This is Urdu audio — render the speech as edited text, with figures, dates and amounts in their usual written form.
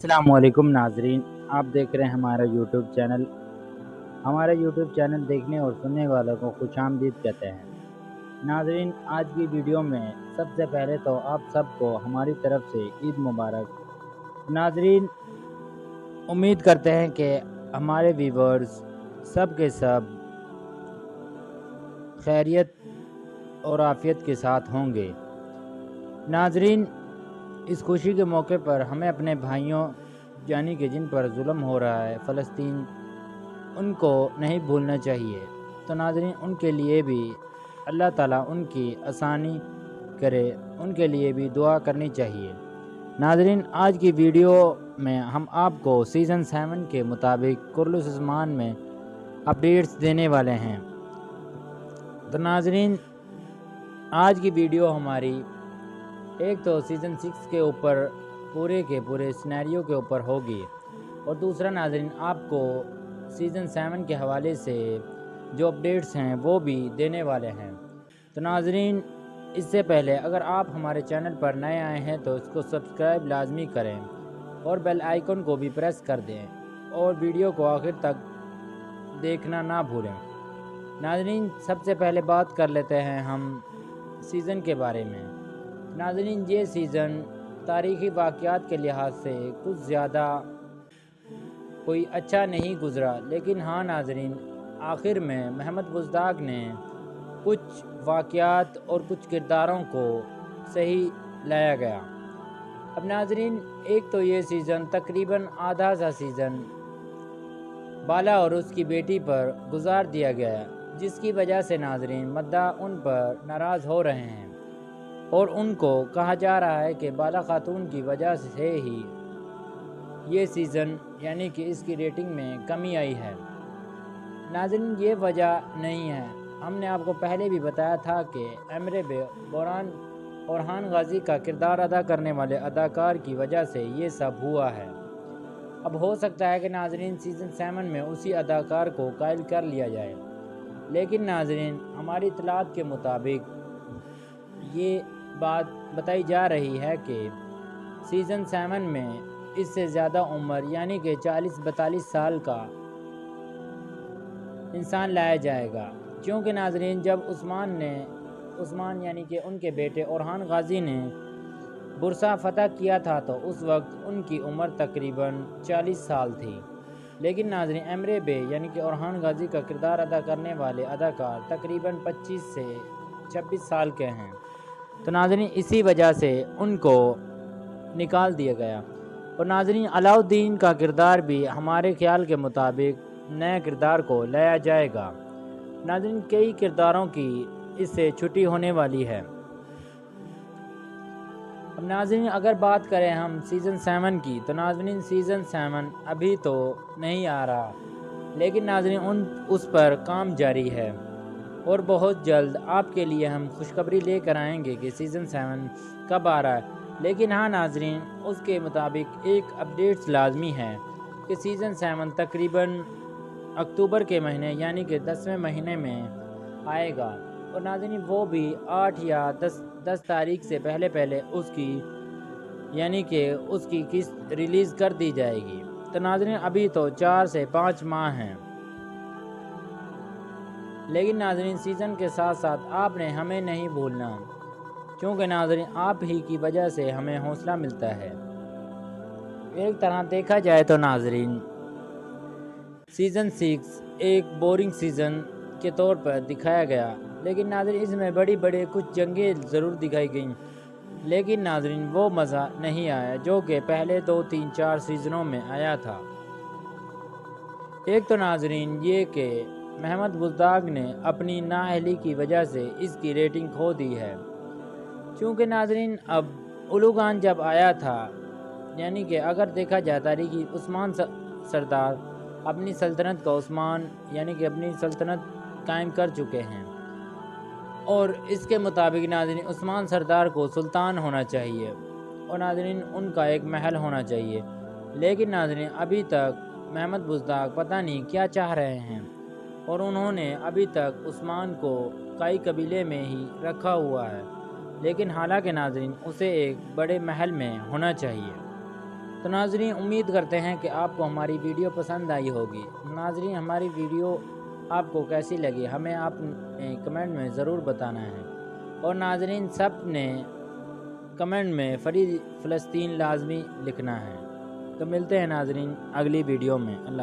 السلام علیکم ناظرین، آپ دیکھ رہے ہیں ہمارا یوٹیوب چینل دیکھنے اور سننے والوں کو خوش آمدید کہتے ہیں۔ ناظرین، آج کی ویڈیو میں سب سے پہلے تو آپ سب کو ہماری طرف سے عید مبارک۔ ناظرین، امید کرتے ہیں کہ ہمارے ویورز سب کے سب خیریت اور عافیت کے ساتھ ہوں گے۔ ناظرین، اس خوشی کے موقع پر ہمیں اپنے بھائیوں یعنی کہ جن پر ظلم ہو رہا ہے فلسطین، ان کو نہیں بھولنا چاہیے۔ تو ناظرین، ان کے لیے بھی اللہ تعالیٰ ان کی آسانی کرے، ان کے لیے بھی دعا کرنی چاہیے۔ ناظرین، آج کی ویڈیو میں ہم آپ کو سیزن 7 کے مطابق کرلس عثمان میں اپڈیٹس دینے والے ہیں۔ تو ناظرین، آج کی ویڈیو ہماری ایک تو سیزن 6 کے اوپر پورے کے پورے سینیریو کے اوپر ہوگی، اور دوسرا ناظرین آپ کو سیزن 7 کے حوالے سے جو اپڈیٹس ہیں وہ بھی دینے والے ہیں۔ تو ناظرین، اس سے پہلے اگر آپ ہمارے چینل پر نئے آئے ہیں تو اس کو سبسکرائب لازمی کریں اور بیل آئیکن کو بھی پریس کر دیں، اور ویڈیو کو آخر تک دیکھنا نہ بھولیں۔ ناظرین، سب سے پہلے بات کر لیتے ہیں ہم سیزن کے بارے میں۔ ناظرین، یہ سیزن تاریخی واقعات کے لحاظ سے کچھ زیادہ کوئی اچھا نہیں گزرا، لیکن ہاں ناظرین، آخر میں محمد بزدار نے کچھ واقعات اور کچھ کرداروں کو صحیح لایا گیا۔ اب ناظرین، ایک تو یہ سیزن تقریباً آدھا سا سیزن بالا اور اس کی بیٹی پر گزار دیا گیا، جس کی وجہ سے ناظرین مداح ان پر ناراض ہو رہے ہیں، اور ان کو کہا جا رہا ہے کہ بالا خاتون کی وجہ سے ہی یہ سیزن یعنی کہ اس کی ریٹنگ میں کمی آئی ہے۔ ناظرین، یہ وجہ نہیں ہے، ہم نے آپ کو پہلے بھی بتایا تھا کہ امرے بے بوران اورحان غازی کا کردار ادا کرنے والے اداکار کی وجہ سے یہ سب ہوا ہے۔ اب ہو سکتا ہے کہ ناظرین سیزن 7 میں اسی اداکار کو قائل کر لیا جائے، لیکن ناظرین ہماری اطلاعات کے مطابق یہ بات بتائی جا رہی ہے کہ سیزن 7 میں اس سے زیادہ عمر یعنی کہ 40-42 سال کا انسان لایا جائے گا، کیونکہ ناظرین جب عثمان یعنی کہ ان کے بیٹے اورحان غازی نے برسا فتح کیا تھا تو اس وقت ان کی عمر تقریباً 40 سال تھی، لیکن ناظرین امرے بے یعنی کہ اورحان غازی کا کردار ادا کرنے والے اداکار تقریباً 25 سے 26 سال کے ہیں۔ تو ناظرین اسی وجہ سے ان کو نکال دیا گیا، اور ناظرین علاؤالدین کا کردار بھی ہمارے خیال کے مطابق نئے کردار کو لایا جائے گا۔ ناظرین کئی کرداروں کی اس سے چھٹی ہونے والی ہے۔ اب ناظرین اگر بات کریں ہم سیزن 7 کی، تو ناظرین سیزن 7 ابھی تو نہیں آ رہا، لیکن ناظرین اس پر کام جاری ہے، اور بہت جلد آپ کے لیے ہم خوشخبری لے کر آئیں گے کہ سیزن 7 کب آ رہا ہے۔ لیکن ہاں ناظرین، اس کے مطابق ایک اپڈیٹس لازمی ہے کہ سیزن 7 تقریباً اکتوبر کے مہینے یعنی کہ 10ویں مہینے میں آئے گا، اور ناظرین وہ بھی 8 یا 10 تاریخ سے پہلے اس کی یعنی کہ اس کی قسط ریلیز کر دی جائے گی۔ تو ناظرین ابھی تو 4 سے 5 ماہ ہیں، لیکن ناظرین سیزن کے ساتھ ساتھ آپ نے ہمیں نہیں بھولنا، کیونکہ ناظرین آپ ہی کی وجہ سے ہمیں حوصلہ ملتا ہے۔ ایک طرح دیکھا جائے تو ناظرین سیزن 6 ایک بورنگ سیزن کے طور پر دکھایا گیا، لیکن ناظرین اس میں بڑی کچھ جنگیں ضرور دکھائی گئیں، لیکن ناظرین وہ مزہ نہیں آیا جو کہ پہلے 2 3 4 سیزنوں میں آیا تھا۔ ایک تو ناظرین یہ کہ محمد بزدار نے اپنی نااہلی کی وجہ سے اس کی ریٹنگ کھو دی ہے، کیونکہ ناظرین اب اولوگان جب آیا تھا یعنی کہ اگر دیکھا جائے تاریخی عثمان سردار اپنی سلطنت کا عثمان یعنی کہ اپنی سلطنت قائم کر چکے ہیں، اور اس کے مطابق ناظرین عثمان سردار کو سلطان ہونا چاہیے، اور ناظرین ان کا ایک محل ہونا چاہیے، لیکن ناظرین ابھی تک محمد بزدار پتہ نہیں کیا چاہ رہے ہیں، اور انہوں نے ابھی تک عثمان کو کئی قبیلے میں ہی رکھا ہوا ہے، لیکن حالانکہ ناظرین اسے ایک بڑے محل میں ہونا چاہیے۔ تو ناظرین امید کرتے ہیں کہ آپ کو ہماری ویڈیو پسند آئی ہوگی۔ ناظرین ہماری ویڈیو آپ کو کیسی لگی ہمیں آپ نے کمنٹ میں ضرور بتانا ہے، اور ناظرین سب نے کمنٹ میں فری فلسطین لازمی لکھنا ہے۔ تو ملتے ہیں ناظرین اگلی ویڈیو میں۔ اللہ